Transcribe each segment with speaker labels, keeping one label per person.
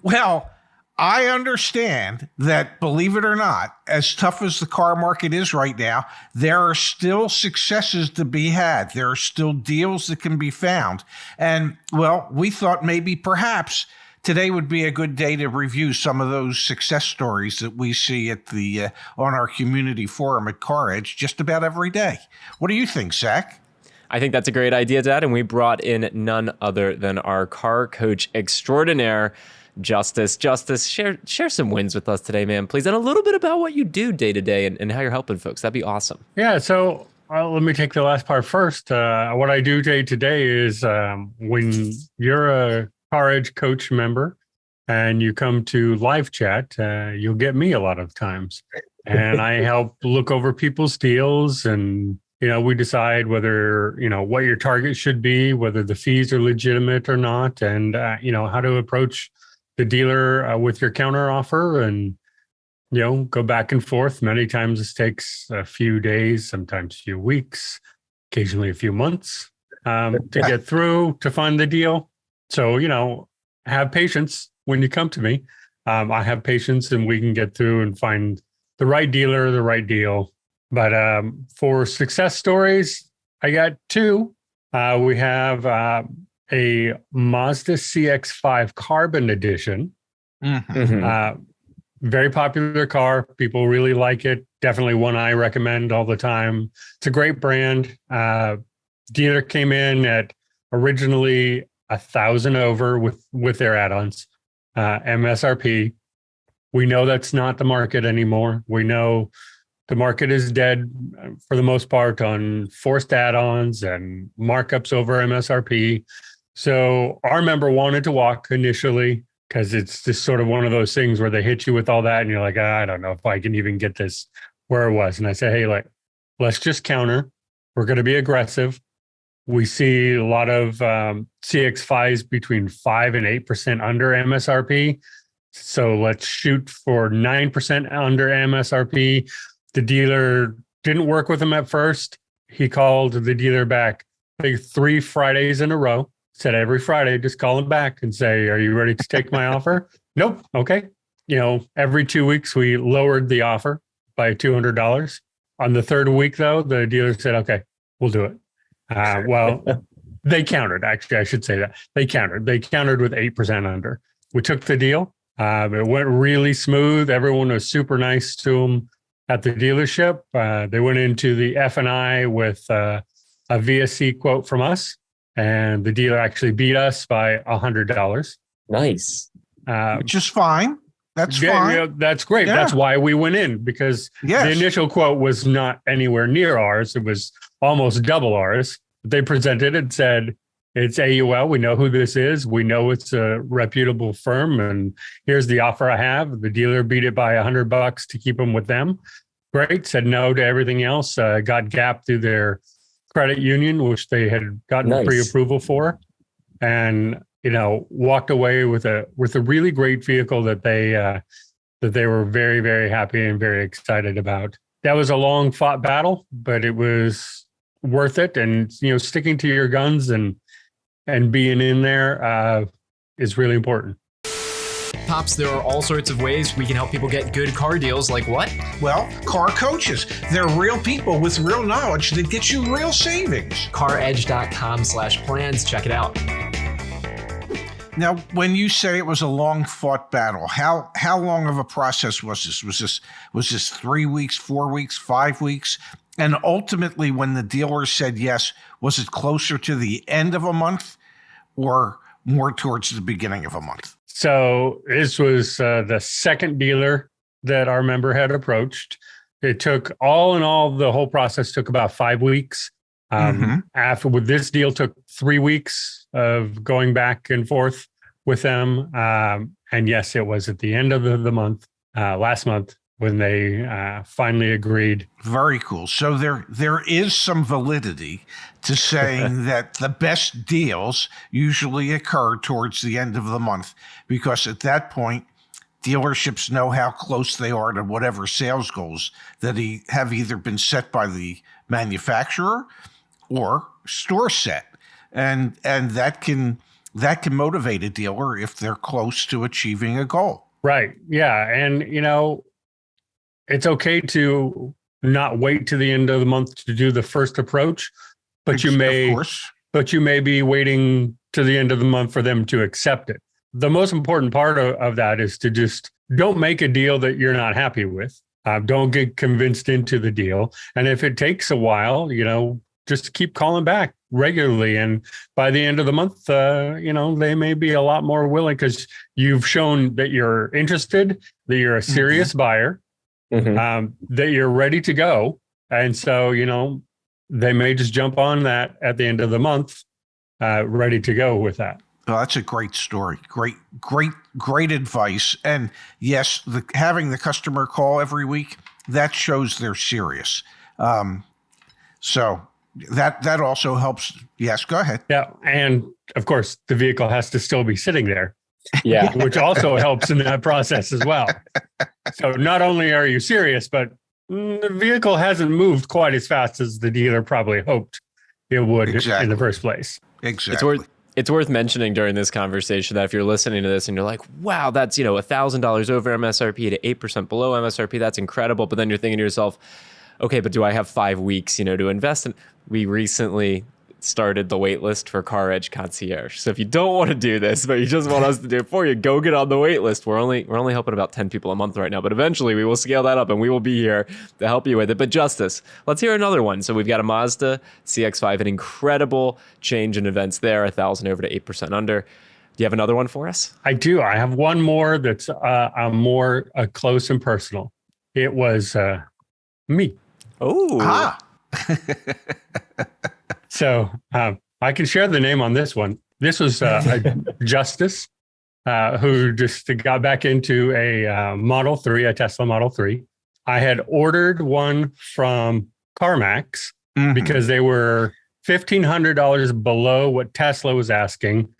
Speaker 1: Well, I understand that, believe it or not, as tough as the car market is right now, there are still successes to be had. There are still deals that can be found. And, well, we thought maybe perhaps today would be a good day to review some of those success stories that we see at the on our community forum at CarEdge just about every day. What do you think, Zach?
Speaker 2: I think that's a great idea, Dad. And we brought in none other than our car coach extraordinaire, Justice. Justice, share some wins with us today, man, please. And a little bit about what you do day to day and how you're helping folks. That'd be awesome.
Speaker 3: Yeah. So let me take the last part first. What I do day to day is when you're a CarEdge Coach member and you come to live chat, you'll get me a lot of times. And I help look over people's deals, and we decide whether, what your target should be, whether the fees are legitimate or not, and, how to approach the dealer with your counter offer, and, go back and forth. Many times this takes a few days, sometimes a few weeks, occasionally a few months to get through to find the deal. So, have patience when you come to me. I have patience, and we can get through and find the right dealer, the right deal. But for success stories, I got two. We have a Mazda CX-5 Carbon Edition.
Speaker 1: Mm-hmm.
Speaker 3: Very popular car. People really like it. Definitely one I recommend all the time. It's a great brand. Dealer came in at originally $1,000 over with their add-ons, MSRP. We know that's not the market anymore. We know the market is dead for the most part on forced add-ons and markups over MSRP. So our member wanted to walk initially because it's just sort of one of those things where they hit you with all that and you're like, I don't know if I can even get this where it was. And I say, hey, let's just counter. We're going to be aggressive. We see a lot of CX-5s between 5 and 8% under MSRP. So let's shoot for 9% under MSRP. The dealer didn't work with him at first. He called the dealer back like 3 Fridays in a row. Said every Friday, just call him back and say, are you ready to take my offer? Nope. Okay. Every 2 weeks, we lowered the offer by $200. On the third week, though, the dealer said, okay, we'll do it. Well, they countered. Actually, I should say that. They countered. They countered with 8% under. We took the deal. It went really smooth. Everyone was super nice to them at the dealership. They went into the F&I with a VSC quote from us, and the dealer actually beat us by $100.
Speaker 2: Nice.
Speaker 1: Which is fine. That's fine.
Speaker 3: That's great. Yeah. That's why we went in, because the initial quote was not anywhere near ours. It was almost double ours. They presented it and said, it's AUL. We know who this is. We know it's a reputable firm, and here's the offer I have. The dealer beat it by $100 to keep them with them. Great. Said no to everything else. Got gap through their credit union, which they had gotten pre-approval for, and walked away with a really great vehicle that they were very, very happy and very excited about. That was a long fought battle, but it was worth it. And sticking to your guns and being in there is really important.
Speaker 4: Pops, there are all sorts of ways we can help people get good car deals. Like what?
Speaker 1: Well, car coaches. They're real people with real knowledge that get you real savings.
Speaker 4: CarEdge.com/plans. Check it out.
Speaker 1: Now, when you say it was a long fought battle, how long of a process was this? Was this 3 weeks, 4 weeks, 5 weeks? And ultimately, when the dealer said yes, was it closer to the end of a month or more towards the beginning of a month?
Speaker 3: So this was the second dealer that our member had approached. It took all in all, the whole process took about 5 weeks. After with this deal took 3 weeks of going back and forth with them. And yes, it was at the end of the month, last month, when they finally agreed.
Speaker 1: Very cool. So there is some validity to saying that the best deals usually occur towards the end of the month, because at that point, dealerships know how close they are to whatever sales goals that have either been set by the manufacturer or store set. And that can that can motivate a dealer if they're close to achieving a goal.
Speaker 3: Right. Yeah. And, it's okay to not wait to the end of the month to do the first approach, but you may be waiting to the end of the month for them to accept it. The most important part of that is to just don't make a deal that you're not happy with. Don't get convinced into the deal. And if it takes a while, just keep calling back regularly. And by the end of the month, they may be a lot more willing because you've shown that you're interested, that you're a serious buyer, that you're ready to go. And so, they may just jump on that at the end of the month, ready to go with that.
Speaker 1: Oh, that's a great story. Great advice. And yes, having the customer call every week, that shows they're serious. So that also helps. Yes, go ahead.
Speaker 3: Yeah. And of course, the vehicle has to still be sitting there.
Speaker 2: Yeah.
Speaker 3: Which also helps in that process as well. So not only are you serious, but the vehicle hasn't moved quite as fast as the dealer probably hoped it would in the first place.
Speaker 1: Exactly.
Speaker 2: It's worth mentioning during this conversation that if you're listening to this and you're like, wow, that's, $1,000 over MSRP to 8% below MSRP, that's incredible. But then you're thinking to yourself, okay, but do I have 5 weeks, to invest in? We recently started the waitlist for CarEdge Concierge. So if you don't want to do this, but you just want us to do it for you, go get on the waitlist. We're only helping about 10 people a month right now, but eventually we will scale that up and we will be here to help you with it. But Justice, let's hear another one. So we've got a Mazda CX-5, an incredible change in events there, 1,000 over to 8% under. Do you have another one for us?
Speaker 3: I do. I have one more that's more close and personal. It was me.
Speaker 2: Oh.
Speaker 3: So I can share the name on this one. This was Justice, who just got back into a Model 3, a Tesla Model 3. I had ordered one from CarMax because they were $1,500 below what Tesla was asking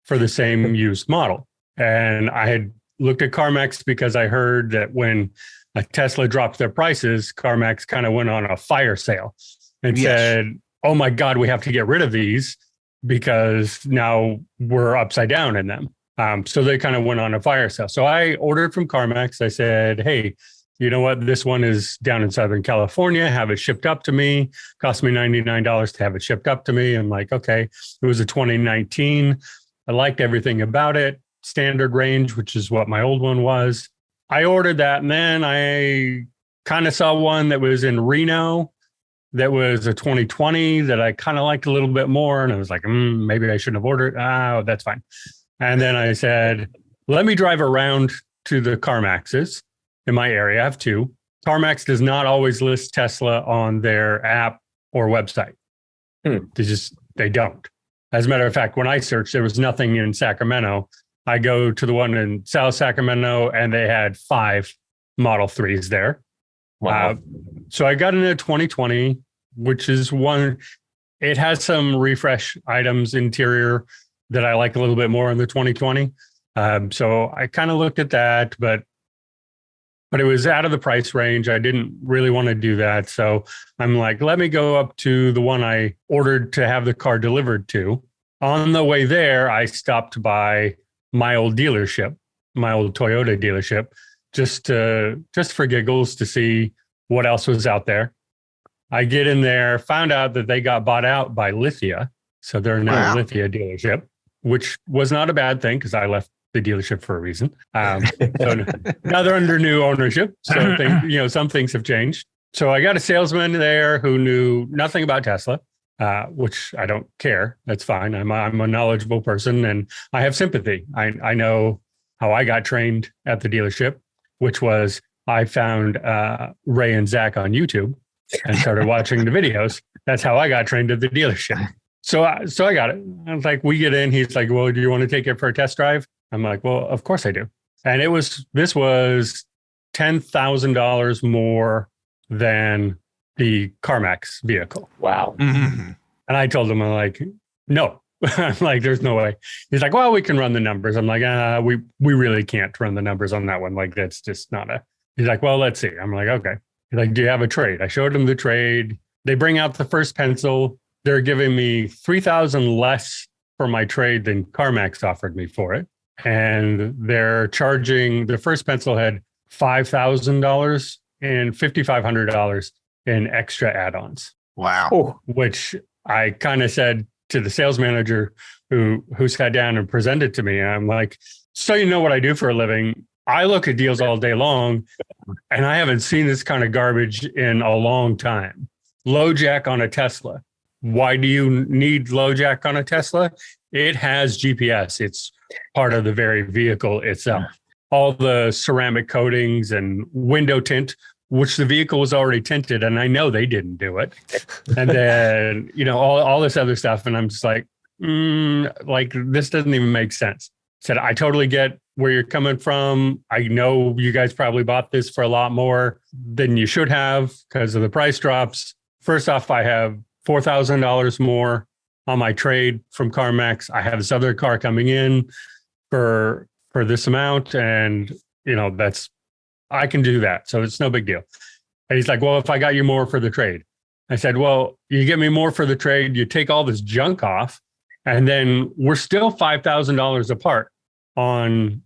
Speaker 3: for the same used model. And I had looked at CarMax because I heard that when Tesla dropped their prices, CarMax kind of went on a fire sale and said, oh my God, we have to get rid of these because now we're upside down in them. So they kind of went on a fire sale. So I ordered from CarMax. I said, hey, you know what? This one is down in Southern California. Have it shipped up to me. Cost me $99 to have it shipped up to me. I'm like, okay. It was a 2019. I liked everything about it. Standard range, which is what my old one was. I ordered that. And then I kind of saw one that was in Reno that was a 2020 that I kind of liked a little bit more. And I was like, maybe I shouldn't have ordered. Oh, that's fine. And then I said, let me drive around to the CarMaxes in my area. I have 2. CarMax does not always list Tesla on their app or website. They don't. As a matter of fact, when I searched, there was nothing in Sacramento. I go to the one in South Sacramento and they had 5 Model 3s there. Wow. So I got into 2020, which is one, it has some refresh items interior that I like a little bit more in the 2020. So I kind of looked at that, but it was out of the price range. I didn't really want to do that. So I'm like, let me go up to the one I ordered to have the car delivered to. On the way there, I stopped by my old dealership, my old Toyota dealership, just for giggles to see what else was out there. I get in there, found out that they got bought out by Lithia. So they're now a Lithia dealership, which was not a bad thing because I left the dealership for a reason. So now they're under new ownership. So some things have changed. So I got a salesman there who knew nothing about Tesla, which I don't care. That's fine. I'm a knowledgeable person and I have sympathy. I know how I got trained at the dealership, which was I found Ray and Zach on YouTube and started watching the videos. That's how I got trained at the dealership. So I got it. I was like, we get in. He's like, well, do you want to take it for a test drive? I'm like, well, of course I do. And this was $10,000 more than the CarMax vehicle.
Speaker 2: Wow.
Speaker 1: Mm-hmm.
Speaker 3: And I told him, I'm like, no. I'm like, there's no way. He's like, well, we can run the numbers. I'm like, we really can't run the numbers on that one. Like, that's just not he's like, well, let's see. I'm like, okay. He's like, do you have a trade? I showed him the trade. They bring out the first pencil. They're giving me $3,000 less for my trade than CarMax offered me for it. And they're charging, the first pencil had $5,000 and $5,500 in extra add-ons.
Speaker 1: Wow.
Speaker 3: Which I kind of said to the sales manager who sat down and presented to me. And I'm like, so you know what I do for a living. I look at deals all day long, and I haven't seen this kind of garbage in a long time. Low jack on a Tesla. Why do you need low jack on a Tesla? It has GPS. It's part of the very vehicle itself. All the ceramic coatings and window tint, which the vehicle was already tinted, and I know they didn't do it. And then, all this other stuff. And I'm just like, this doesn't even make sense. Said, I totally get where you're coming from. I know you guys probably bought this for a lot more than you should have because of the price drops. First off, I have $4,000 more on my trade from CarMax. I have this other car coming in for this amount. And, I can do that. So it's no big deal. And he's like, well, if I got you more for the trade. I said, well, you get me more for the trade. You take all this junk off. And then we're still $5,000 apart on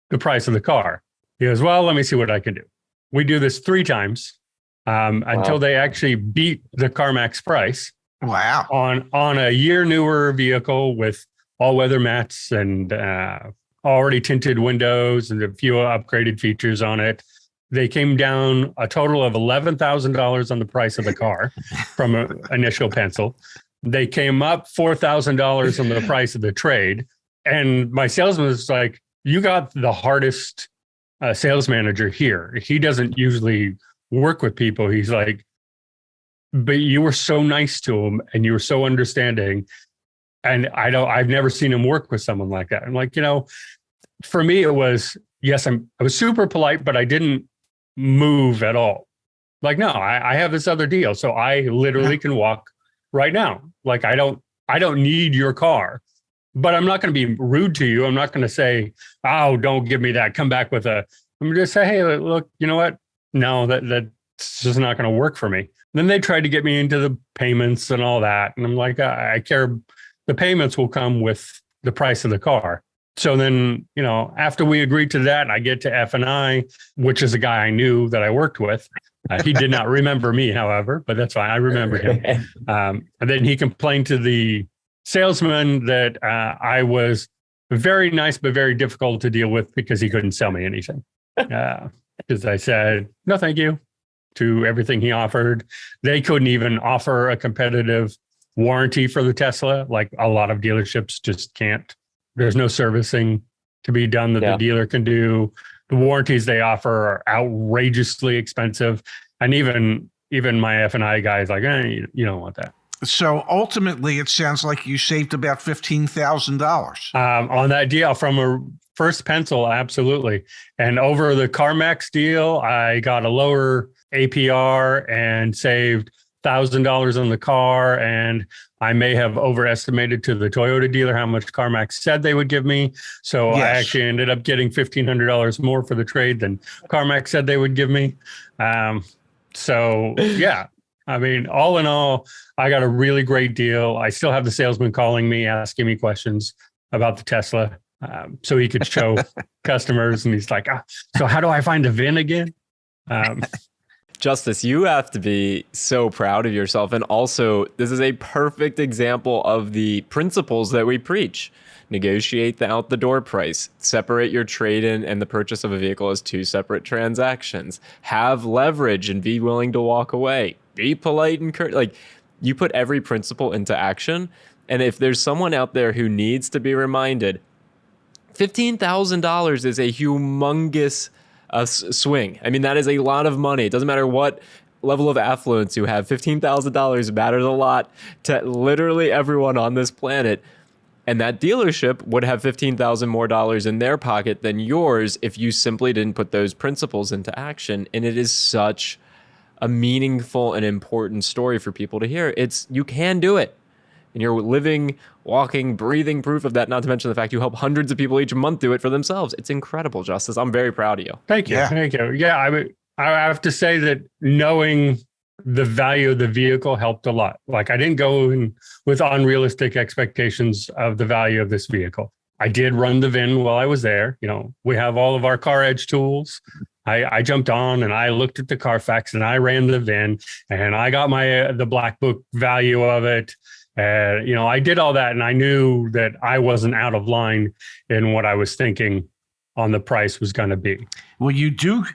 Speaker 3: the price of the car. He goes, well, let me see what I can do. We do this 3 times until they actually beat the CarMax price.
Speaker 1: Wow.
Speaker 3: On a year newer vehicle with all-weather mats and already tinted windows and a few upgraded features on it. They came down a total of $11,000 on the price of the car from an initial pencil. They came up $4,000 on the price of the trade. And my salesman was like, you got the hardest sales manager here. He doesn't usually work with people. He's like, but you were so nice to him and you were so understanding. And I've never seen him work with someone like that. I'm like, for me, it was, yes, I was super polite, but I didn't move at all. Like, no, I have this other deal. So I literally can walk right now. Like, I don't need your car, but I'm not going to be rude to you. I'm not going to say, oh, don't give me that. Come back with I'm going to just say, hey, look, you know what? No, that's just not going to work for me. And then they tried to get me into the payments and all that. And I'm like, I care. The payments will come with the price of the car. So then, after we agreed to that, I get to F&I, which is a guy I knew that I worked with. He did not remember me, however, but that's fine. I remembered him. And then he complained to the salesman that I was very nice, but very difficult to deal with because he couldn't sell me anything. Because I said, no, thank you to everything he offered. They couldn't even offer a competitive warranty for the Tesla. Like a lot of dealerships just can't. There's no servicing to be done that the dealer can do. The warranties they offer are outrageously expensive. And even my F&I guy is like, you don't want that.
Speaker 1: So ultimately, it sounds like you saved about $15,000.
Speaker 3: On that deal from a first pencil, absolutely. And over the CarMax deal, I got a lower APR and saved $1,000 on the car, and I may have overestimated to the Toyota dealer how much CarMax said they would give me. So I actually ended up getting $1,500 more for the trade than CarMax said they would give me. I mean, all in all, I got a really great deal. I still have the salesman calling me, asking me questions about the Tesla, so he could show customers. And he's like, so how do I find the VIN again?
Speaker 2: Justise, you have to be so proud of yourself. And also, this is a perfect example of the principles that we preach. Negotiate the out the door price. Separate your trade-in and the purchase of a vehicle as 2 separate transactions. Have leverage and be willing to walk away. Be polite and like, you put every principle into action. And if there's someone out there who needs to be reminded, $15,000 is a humongous swing. I mean, that is a lot of money. It doesn't matter what level of affluence you have. $15,000 matters a lot to literally everyone on this planet. And that dealership would have $15,000 more dollars in their pocket than yours if you simply didn't put those principles into action. And it is such a meaningful and important story for people to hear. You can do it. And you're living, walking, breathing proof of that, not to mention the fact you help hundreds of people each month do it for themselves. It's incredible, Justise. I'm very proud of you.
Speaker 3: Thank you. Thank you. Yeah, I have to say that knowing the value of the vehicle helped a lot. Like I didn't go in with unrealistic expectations of the value of this vehicle. I did run the VIN while I was there. You know, we have all of our CarEdge tools. I jumped on and I looked at the Carfax and I ran the VIN and I got the black book value of it. You know, I did all that and I knew that I wasn't out of line in what I was thinking on the price was going to be.
Speaker 1: Well, you do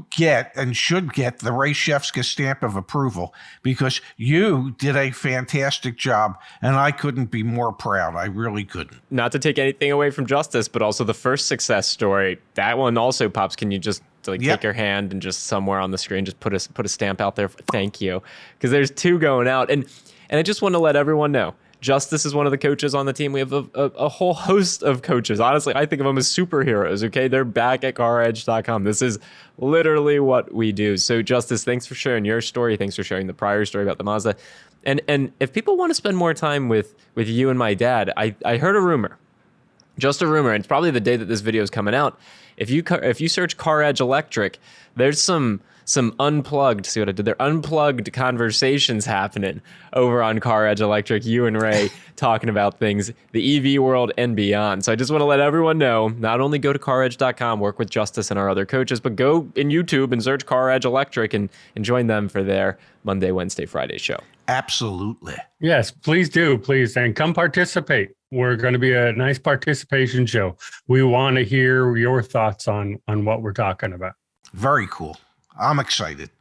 Speaker 1: get and should get the Ray Shefska stamp of approval because you did a fantastic job and I couldn't be more proud. I really couldn't.
Speaker 2: Not to take anything away from Justice, but also the first success story. That one also, Pops, can you just take your hand and just somewhere on the screen, just put a stamp out there? Thank you. Because there's two going out. And I just want to let everyone know, Justice is one of the coaches on the team. We have a whole host of coaches. Honestly, I think of them as superheroes, okay? They're back at CarEdge.com. This is literally what we do. So, Justice, thanks for sharing your story. Thanks for sharing the prior story about the Mazda. And if people want to spend more time with you and my dad, I heard a rumor. Just a rumor. And it's probably the day that this video is coming out. If you search CarEdge Electric, there's some unplugged, see what I did there? Unplugged conversations happening over on CarEdge Electric, you and Ray talking about things, the EV world and beyond. So I just want to let everyone know, not only go to CarEdge.com, work with Justice and our other coaches, but go in YouTube and search CarEdge Electric and join them for their Monday, Wednesday, Friday show.
Speaker 1: Absolutely.
Speaker 3: Yes, please do. Please. And come participate. We're going to be a nice participation show. We want to hear your thoughts on what we're talking about.
Speaker 1: Very cool. I'm excited.